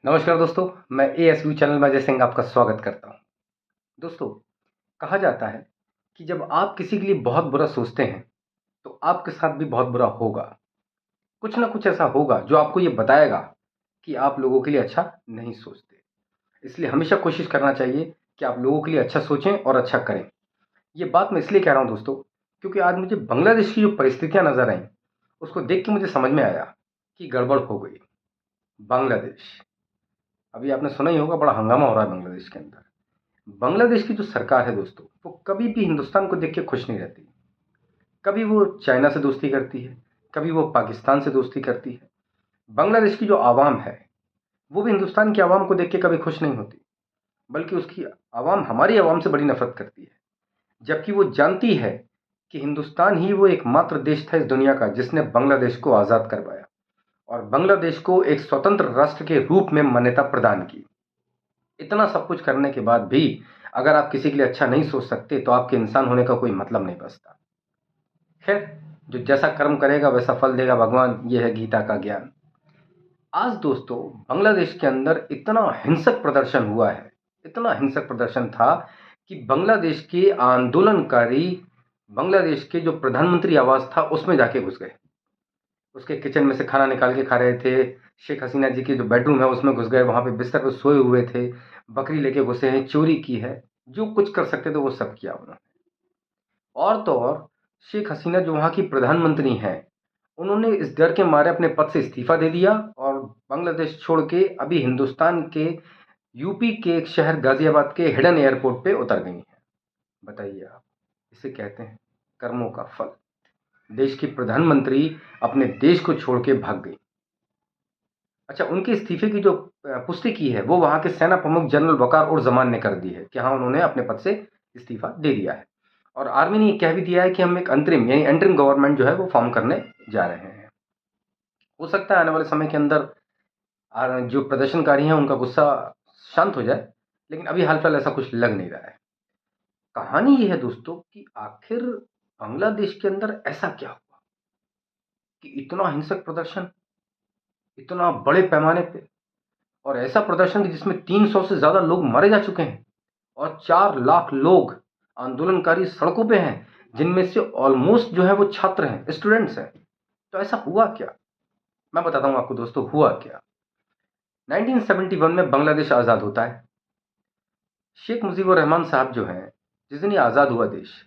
नमस्कार दोस्तों, मैं एएसयू चैनल में अजय सिंह आपका स्वागत करता हूं। दोस्तों, कहा जाता है कि जब आप किसी के लिए बहुत बुरा सोचते हैं तो आपके साथ भी बहुत बुरा होगा। कुछ ना कुछ ऐसा होगा जो आपको ये बताएगा कि आप लोगों के लिए अच्छा नहीं सोचते। इसलिए हमेशा कोशिश करना चाहिए कि आप लोगों के लिए अच्छा सोचें और अच्छा करें। ये बात मैं इसलिए कह रहा हूं दोस्तों, क्योंकि आज मुझे बांग्लादेश की जो परिस्थितियां नजर आई उसको देख के मुझे समझ में आया कि गड़बड़ हो गई। बांग्लादेश, अभी आपने सुना ही होगा, बड़ा हंगामा हो रहा है बांग्लादेश के अंदर। बांग्लादेश की जो सरकार है दोस्तों, वो कभी भी हिंदुस्तान को देख के खुश नहीं रहती। कभी वो चाइना से दोस्ती करती है, कभी वो पाकिस्तान से दोस्ती करती है। बांग्लादेश की जो आवाम है वो भी हिंदुस्तान की आवाम को देख के कभी खुश नहीं होती, बल्कि उसकी आवाम हमारी आवाम से बड़ी नफरत करती है। जबकि वो जानती है कि हिंदुस्तान ही वो एकमात्र देश था इस दुनिया का जिसने बांग्लादेश को आज़ाद करवाया और बांग्लादेश को एक स्वतंत्र राष्ट्र के रूप में मान्यता प्रदान की। इतना सब कुछ करने के बाद भी अगर आप किसी के लिए अच्छा नहीं सोच सकते तो आपके इंसान होने का कोई मतलब नहीं बचता। खैर, जो जैसा कर्म करेगा वैसा फल देगा भगवान, ये है गीता का ज्ञान। आज दोस्तों, बांग्लादेश के अंदर इतना हिंसक प्रदर्शन हुआ है, इतना हिंसक प्रदर्शन था कि बांग्लादेश के आंदोलनकारी बांग्लादेश के जो प्रधानमंत्री आवास था उसमें जाके घुस गए। उसके किचन में से खाना निकाल के खा रहे थे। शेख हसीना जी की जो बेडरूम है उसमें घुस गए, वहां पे बिस्तर पे सोए हुए थे। बकरी लेके घुसे हैं, चोरी की है, जो कुछ कर सकते थे वो सब किया उन्होंने। और तो और, शेख हसीना जो वहां की प्रधानमंत्री हैं, उन्होंने इस डर के मारे अपने पद से इस्तीफा दे दिया और बांग्लादेश छोड़ के अभी हिंदुस्तान के यूपी के एक शहर गाजियाबाद के हिडन एयरपोर्ट पे उतर गई हैं। बताइए आप, इसे कहते हैं कर्मों का फल। देश की प्रधानमंत्री अपने देश को छोड़ के भाग गई। अच्छा, उनके इस्तीफे की जो पुष्टि की है वो वहां के सेना प्रमुख जनरल वकार उर जमान ने कर दी है कि हाँ, उन्होंने अपने पद से इस्तीफा दे दिया है। और आर्मी ने ये कह भी दिया है कि हम एक अंतरिम यानी एंटरिम गवर्नमेंट जो है वो फॉर्म करने जा रहे हैं। हो सकता है आने वाले समय के अंदर जो प्रदर्शनकारी हैं उनका गुस्सा शांत हो जाए, लेकिन अभी हाल फिलहाल ऐसा कुछ लग नहीं रहा है। कहानी ये है दोस्तों कि आखिर बांग्लादेश के अंदर ऐसा क्या हुआ कि इतना हिंसक प्रदर्शन, इतना बड़े पैमाने पे, और ऐसा प्रदर्शन कि जिसमें 300 से ज्यादा लोग मारे जा चुके हैं और 4 लाख लोग आंदोलनकारी सड़कों पे हैं, जिनमें से ऑलमोस्ट जो है वो छात्र हैं, स्टूडेंट्स हैं। तो ऐसा हुआ क्या? मैं बताता हूं आपको दोस्तों, हुआ क्या। 1971 में बांग्लादेश आजाद होता है। शेख मुजीबुर रहमान साहब जो हैं, जिस दिन ये आजाद हुआ देश,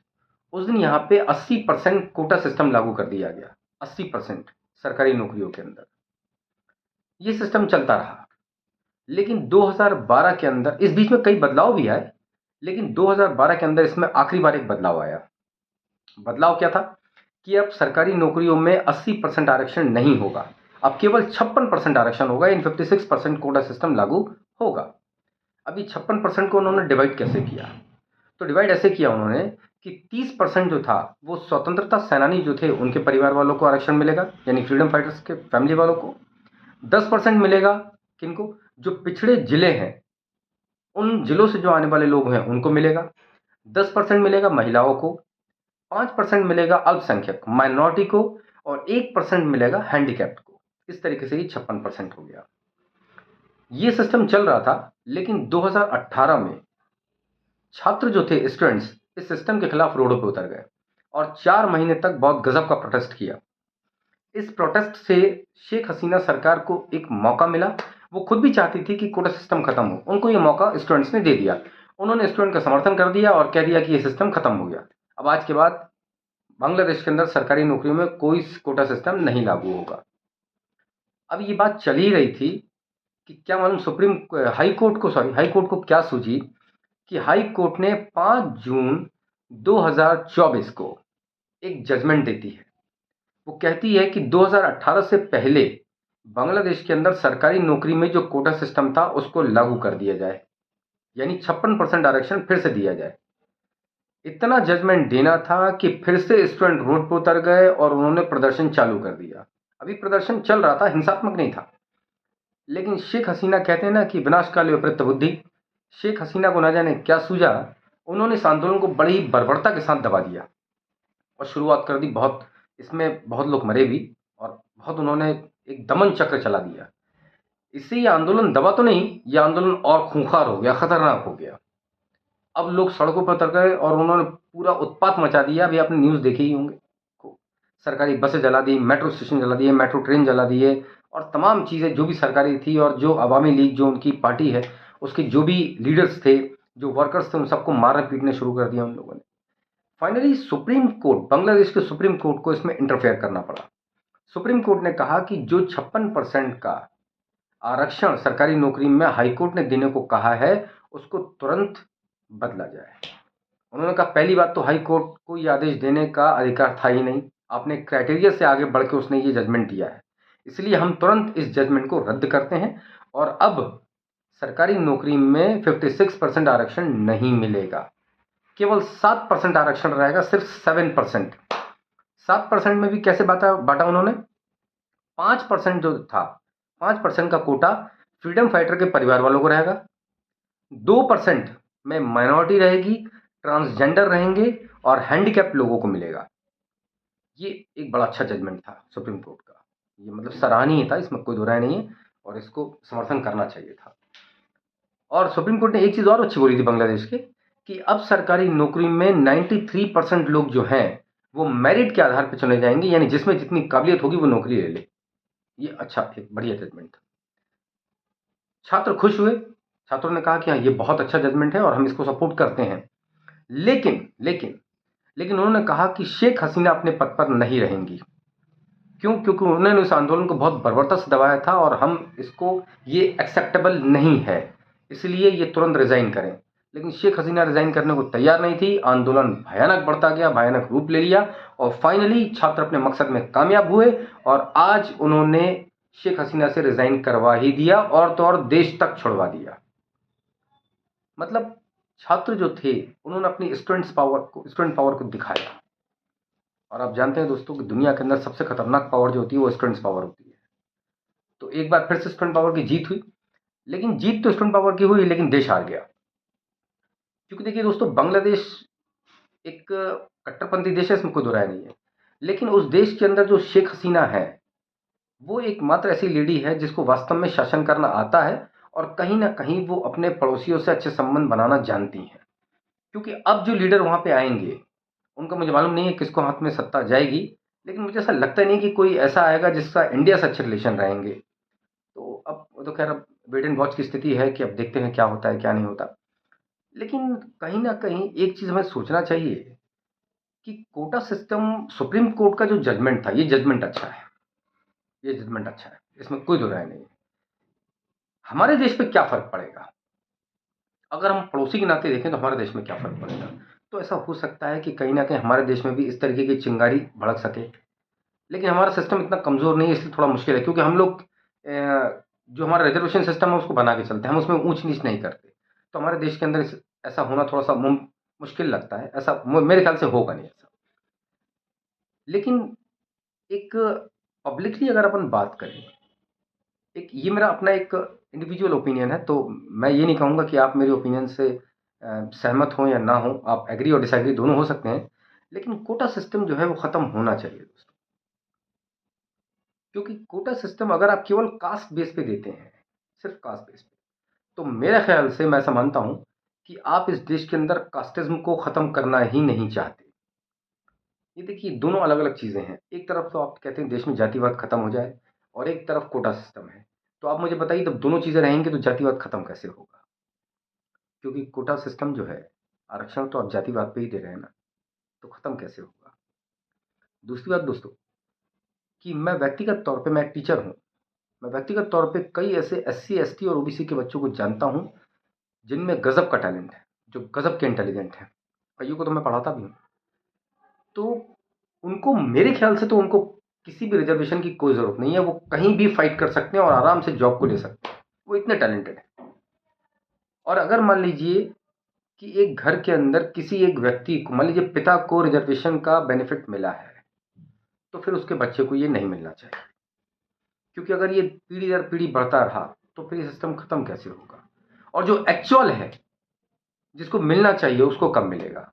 उस दिन यहाँ पे 80% कोटा सिस्टम लागू कर दिया गया। 80% सरकारी नौकरियों के अंदर ये सिस्टम चलता रहा। लेकिन 2012 के अंदर, इस बीच में कई बदलाव भी आए, लेकिन 2012 के अंदर इसमें आखिरी बार एक बदलाव आया। बदलाव क्या था कि अब सरकारी नौकरियों में 80% आरक्षण नहीं होगा, अब केवल 56% आरक्षण होगा। इन 56% कोटा सिस्टम लागू होगा। अभी 56% को उन्होंने डिवाइड कैसे किया? तो डिवाइड ऐसे किया उन्होंने कि 30% जो था वो स्वतंत्रता सेनानी जो थे उनके परिवार वालों को आरक्षण मिलेगा, यानी फ्रीडम फाइटर्स के फैमिली वालों को। 10% मिलेगा किनको? जो पिछड़े जिले हैं, उन जिलों से जो आने वाले लोग हैं उनको मिलेगा। 10% मिलेगा महिलाओं को, 5% मिलेगा अल्पसंख्यक माइनॉरिटी को, और 1% मिलेगा हैंडीकैप्ड को। इस तरीके से ये 56% हो गया। ये सिस्टम चल रहा था, लेकिन 2018 में छात्र जो थे, स्टूडेंट्स, इस सिस्टम के खिलाफ रोडों पर उतर गए और 4 महीने तक बहुत गजब का प्रोटेस्ट किया। इस प्रोटेस्ट से शेख हसीना सरकार को एक मौका मिला। वो खुद भी चाहती थी कि कोटा सिस्टम खत्म हो, उनको ये मौका स्टूडेंट्स ने दे दिया। उन्होंने स्टूडेंट का समर्थन कर दिया और कह दिया कि ये सिस्टम खत्म हो गया। अब आज के बाद बांग्लादेश के अंदर सरकारी नौकरियों में कोई कोटा सिस्टम नहीं लागू होगा। अब ये बात चल ही रही थी कि क्या मालूम हाई कोर्ट को क्या सूझी कि हाई कोर्ट ने 5 जून 2024 को एक जजमेंट देती है। वो कहती है कि 2018 से पहले बांग्लादेश के अंदर सरकारी नौकरी में जो कोटा सिस्टम था उसको लागू कर दिया जाए, यानी 56% आरक्षण फिर से दिया जाए। इतना जजमेंट देना था कि फिर से स्टूडेंट रोड पर उतर गए और उन्होंने प्रदर्शन चालू कर दिया। अभी प्रदर्शन चल रहा था, हिंसात्मक नहीं था। लेकिन शेख हसीना कहते हैं ना कि विनाशकाले विपरीत बुद्धि। शेख हसीना को ना जाने क्या सूझा, उन्होंने इस आंदोलन को बड़ी ही बर्बरता के साथ दबा दिया और शुरुआत कर दी। इसमें बहुत लोग मरे भी और बहुत उन्होंने एक दमन चक्र चला दिया। इससे ये आंदोलन दबा तो नहीं, ये आंदोलन और खूंखार हो गया, खतरनाक हो गया। अब लोग सड़कों पर उतर गए और उन्होंने पूरा उत्पात मचा दिया। अभी आपने न्यूज़ देखे ही होंगे, सरकारी बसें जला दी, मेट्रो स्टेशन जला दिए, मेट्रो ट्रेन जला दिए, और तमाम चीज़ें जो भी सरकारी थी, और जो अवामी लीग जो उनकी पार्टी है उसके जो भी लीडर्स थे, जो वर्कर्स थे, उन सबको मारने पीटने शुरू कर दिया उन लोगों ने। फाइनली सुप्रीम कोर्ट, बांग्लादेश के सुप्रीम कोर्ट को इसमें इंटरफेयर करना पड़ा। सुप्रीम कोर्ट ने कहा कि जो 56% का आरक्षण सरकारी नौकरी में हाईकोर्ट ने देने को कहा है, उसको तुरंत बदला जाए। उन्होंने कहा, पहली बात तो हाई कोर्ट को ये आदेश देने का अधिकार था ही नहीं, आपने क्राइटेरिया से आगे बढ़ के उसने ये जजमेंट दिया है, इसलिए हम तुरंत इस जजमेंट को रद्द करते हैं और अब सरकारी नौकरी में 56% आरक्षण नहीं मिलेगा, केवल 7% आरक्षण रहेगा, सिर्फ 7%। 7% में भी कैसे बांटा उन्होंने? 5% जो था, 5% का कोटा फ्रीडम फाइटर के परिवार वालों को रहेगा, 2% में माइनॉरिटी रहेगी, ट्रांसजेंडर रहेंगे और हैंडीकैप लोगों को मिलेगा। ये एक बड़ा अच्छा जजमेंट था सुप्रीम कोर्ट का, ये मतलब सराहनीय था, इसमें कोई दो राय नहीं है और इसको समर्थन करना चाहिए था। और सुप्रीम कोर्ट ने एक चीज़ और अच्छी बोली थी बांग्लादेश के, कि अब सरकारी नौकरी में 93% लोग जो हैं वो मेरिट के आधार पर चुने जाएंगे, यानी जिसमें जितनी काबिलियत होगी वो नौकरी ले ले। ये अच्छा, एक बढ़िया जजमेंट था। छात्र खुश हुए, छात्रों ने कहा कि हाँ, ये बहुत अच्छा जजमेंट है और हम इसको सपोर्ट करते हैं। लेकिन लेकिन लेकिन उन्होंने कहा कि शेख हसीना अपने पद पर नहीं रहेंगी। क्यों? क्योंकि उन्होंने इस आंदोलन को बहुत बर्बरता से दबाया था और हम इसको, ये एक्सेप्टेबल नहीं है, इसलिए ये तुरंत रिजाइन करें। लेकिन शेख हसीना रिजाइन करने को तैयार नहीं थी। आंदोलन भयानक बढ़ता गया, भयानक रूप ले लिया और फाइनली छात्र अपने मकसद में कामयाब हुए और आज उन्होंने शेख हसीना से रिजाइन करवा ही दिया और तो और देश तक छुड़वा दिया। मतलब छात्र जो थे उन्होंने अपनी स्टूडेंट पावर को दिखाया। और आप जानते हैं दोस्तों कि दुनिया के अंदर सबसे खतरनाक पावर जो होती है वो स्टूडेंट्स पावर होती है। तो एक बार फिर से स्टूडेंट पावर की जीत हुई, लेकिन जीत तो स्टूडेंट पावर की हुई लेकिन देश हार गया। क्योंकि देखिए दोस्तों, बांग्लादेश एक कट्टरपंथी देश है, इसमें कोई दो राय नहीं है, लेकिन उस देश के अंदर जो शेख हसीना है वो एकमात्र ऐसी लेडी है जिसको वास्तव में शासन करना आता है और कहीं ना कहीं वो अपने पड़ोसियों से अच्छे संबंध बनाना जानती हैं। क्योंकि अब जो लीडर वहाँ पे आएंगे उनका मुझे मालूम नहीं है किसको हाथ में सत्ता जाएगी, लेकिन मुझे ऐसा लगता नहीं कि कोई ऐसा आएगा जिसका इंडिया से अच्छे रिलेशन रहेंगे। तो अब वो तो खैर अब वेट एंड वॉच की स्थिति है कि अब देखते हैं क्या होता है क्या नहीं होता। लेकिन कहीं ना कहीं एक चीज़ हमें सोचना चाहिए कि कोटा सिस्टम, सुप्रीम कोर्ट का जो जजमेंट था, ये जजमेंट अच्छा है, ये जजमेंट अच्छा है, इसमें कोई दो राय नहीं है। हमारे देश पे क्या फ़र्क पड़ेगा? अगर हम पड़ोसी के नाते देखें तो हमारे देश में क्या फ़र्क पड़ेगा? तो ऐसा हो सकता है कि कहीं न कहीं हमारे देश में भी इस तरीके की चिंगारी भड़क सके। लेकिन हमारा सिस्टम इतना कमज़ोर नहीं है, इसलिए थोड़ा मुश्किल है, क्योंकि हम लोग जो हमारा रिज़र्वेशन सिस्टम है उसको बना के चलते हैं, हम उसमें ऊँच-नीच नहीं करते। तो हमारे देश के अंदर ऐसा होना थोड़ा-सा मुश्किल लगता है, ऐसा मेरे ख़्याल से होगा नहीं ऐसा। लेकिन एक पब्लिकली अगर अपन बात करें, एक ये मेरा अपना एक इंडिविजुअल ओपिनियन है, तो मैं ये नहीं कहूँगा कि आप मेरे ओपिनियन से सहमत हों या ना हों, आप एग्री और डिसएग्री दोनों हो सकते हैं। लेकिन कोटा सिस्टम जो है वो ख़त्म होना चाहिए दोस्तों। क्योंकि कोटा सिस्टम अगर आप केवल कास्ट बेस पे देते हैं, सिर्फ़ कास्ट बेस पे, तो मेरे ख़्याल से मैं ऐसा मानता हूँ कि आप इस देश के अंदर कास्टिज़्म को ख़त्म करना ही नहीं चाहते। ये देखिए, दोनों अलग-अलग चीज़ें हैं। एक तरफ तो आप कहते हैं देश में जातिवाद खत्म हो जाए और एक तरफ कोटा सिस्टम है। तो आप मुझे बताइए, जब दोनों चीज़ें रहेंगी तो जातिवाद खत्म कैसे होगा? क्योंकि कोटा सिस्टम जो है, आरक्षण तो आप जातिवाद पे ही दे रहे हैं ना, तो खत्म कैसे होगा? दूसरी बात दोस्तों, कि मैं व्यक्तिगत तौर पे, मैं एक टीचर हूँ। मैं व्यक्तिगत तौर पे कई ऐसे एससी, एसटी और ओबीसी के बच्चों को जानता हूँ, जिनमें गज़ब का टैलेंट है, जो गज़ब के इंटेलिजेंट हैं। कइयों को तो मैं पढ़ाता भी हूँ। तो उनको, मेरे ख्याल से तो उनको किसी भी रिज़र्वेशन की कोई ज़रूरत नहीं है, वो कहीं भी फाइट कर सकते हैं और आराम से जॉब को ले सकते हैं। वो इतने टैलेंटेड हैं। और अगर मान लीजिए कि एक घर के अंदर किसी एक व्यक्ति को, मान लीजिए पिता को रिज़र्वेशन का बेनिफिट मिला है, तो फिर उसके बच्चे को ये नहीं मिलना चाहिए। क्योंकि अगर ये पीढ़ी दर पीढ़ी बढ़ता रहा, तो फिर ये सिस्टम खत्म कैसे होगा? और जो एक्चुअल है, जिसको मिलना चाहिए, उसको कब मिलेगा?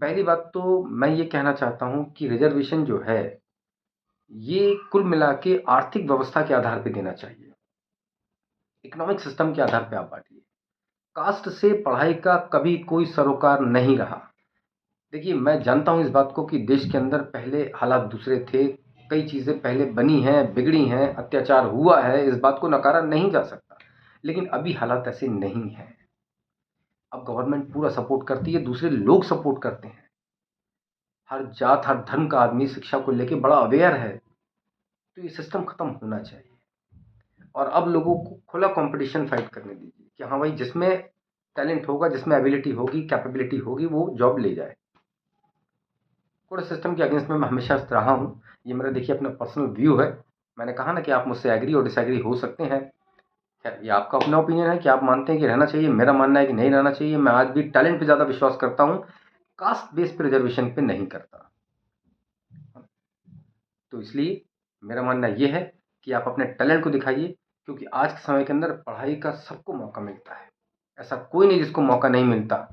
पहली बात तो मैं ये कहना चाहता हूँ कि रिज़र्वेशन जो है, ये कुल मिला के आर्थिक व्यवस्था के आधार पे देना चाहिए। इकोनॉमिक सिस्टम के आधार पे आप बांटिए। कास्ट से पढ़ाई का कभी कोई सरोकार नहीं रहा। देखिए, मैं जानता हूँ इस बात को कि देश के अंदर पहले हालात दूसरे थे, कई चीज़ें पहले बनी हैं, बिगड़ी हैं, अत्याचार हुआ है, इस बात को नकारा नहीं जा सकता। लेकिन अभी हालात ऐसे नहीं हैं। अब गवर्नमेंट पूरा सपोर्ट करती है, दूसरे लोग सपोर्ट करते हैं। हर जात, हर धर्म का आदमी शिक्षा को लेके बड़ा अवेयर है। तो ये सिस्टम खत्म होना चाहिए और अब लोगों को खुला कंपटीशन फाइट करने दीजिए कि हाँ भाई, जिसमें टैलेंट होगा, जिसमें एबिलिटी होगी, कैपेबिलिटी होगी, वो जॉब ले जाए। कोटा सिस्टम के अगेंस्ट में मैं हमेशा रहा हूँ। ये मेरा देखिए अपना पर्सनल व्यू है। मैंने कहा ना कि आप मुझसे एग्री और डिसएग्री हो सकते हैं। खैर, ये आपका अपना ओपिनियन है कि आप मानते हैं कि रहना चाहिए। मेरा मानना है कि नहीं रहना चाहिए। मैं आज भी टैलेंट पे ज़्यादा विश्वास करता हूँ, कास्ट बेस पे रिजर्वेशन पे नहीं करता। तो इसलिए मेरा मानना ये है कि आप अपने टैलेंट को दिखाइए, क्योंकि आज के समय के अंदर पढ़ाई का सबको मौका मिलता है। ऐसा कोई नहीं जिसको मौका नहीं मिलता।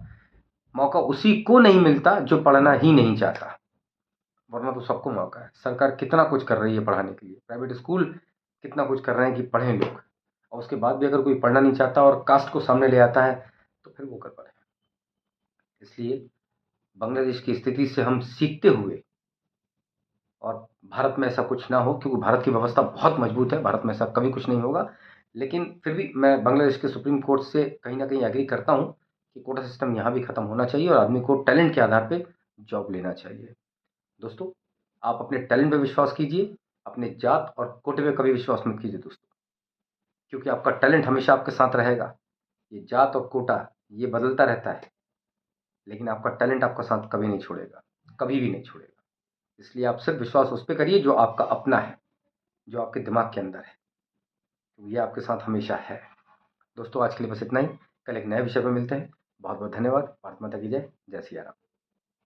मौका उसी को नहीं मिलता जो पढ़ना ही नहीं चाहता, वरना तो सबको मौका है। सरकार कितना कुछ कर रही है पढ़ाने के लिए, प्राइवेट स्कूल कितना कुछ कर रहे हैं कि पढ़ें लोग, और उसके बाद भी अगर कोई पढ़ना नहीं चाहता और कास्ट को सामने ले आता है तो फिर वो कर पाए। इसलिए बांग्लादेश की स्थिति से हम सीखते हुए, और भारत में ऐसा कुछ ना हो, क्योंकि भारत की व्यवस्था बहुत मजबूत है, भारत में ऐसा कभी कुछ नहीं होगा। लेकिन फिर भी मैं बांग्लादेश के सुप्रीम कोर्ट से कहीं ना कहीं एग्री करता हूँ कि कोटा सिस्टम यहाँ भी ख़त्म होना चाहिए और आदमी को टैलेंट के आधार पे जॉब लेना चाहिए। दोस्तों, आप अपने टैलेंट पे विश्वास कीजिए, अपने जात और कोटे पे कभी विश्वास मत कीजिए दोस्तों, क्योंकि आपका टैलेंट हमेशा आपके साथ रहेगा। ये जात और कोटा ये बदलता रहता है, लेकिन आपका टैलेंट आपका साथ कभी नहीं छोड़ेगा, कभी भी नहीं छोड़ेगा। इसलिए आप सिर्फ विश्वास उस पर करिए जो आपका अपना है, जो आपके दिमाग के अंदर है, तो ये आपके साथ हमेशा है। दोस्तों, आज के लिए बस इतना ही। कल एक नए विषय पर मिलते हैं। बहुत बहुत धन्यवाद। भारत माता की जय। जय सिया राम।